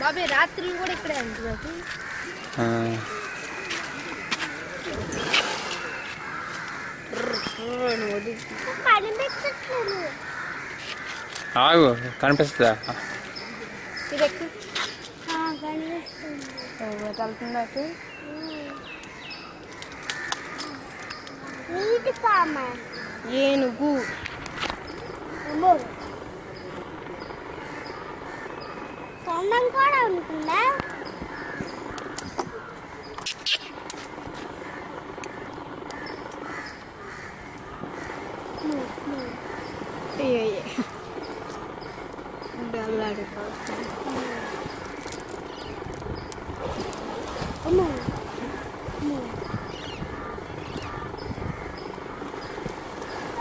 బాబే రాత్రి కూడా ఇక్కడే ఉంటుంది. ఆగు కనిపిస్తుందా? తలుపుందట్టు ఏనుగు సొంతం కూడా ఉంటుందా?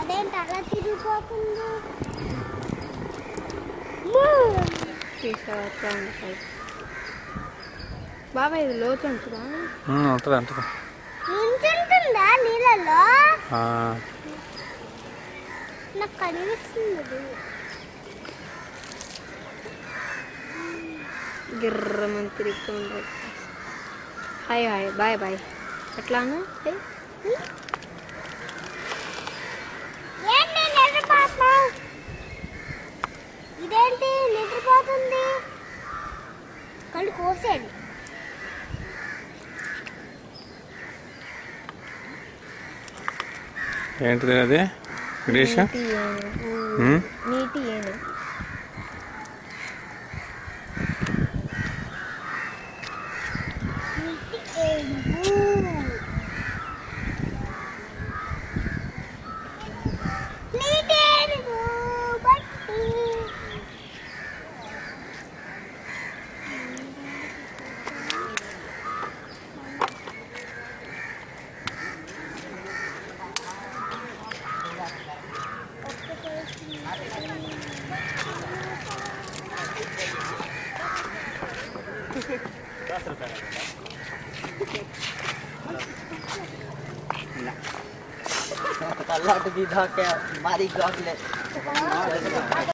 అదేంటి అలా తిరిగిపోతుంది? బాబాయ్ ఇది లోతు ఉంటుందా? ఉంటుంది ఉంటుంది. నించుంటుందా నీళ్ళలో? నాకు కనిపిస్తుంది. గిర్రమని తిరుగుతూ ఉంటుంది. హాయ్ హాయ్ బాయ్ బాయ్ ఎట్లానా? ఏంటి నిద్రపోతున్నా? ఇదేంటి నిద్రపోతుంది? కళ్ళు కోసేది. ఏంటిది అది? గ్రీష్ నీటి ఏను. Allah tu bidah ke mari gak le.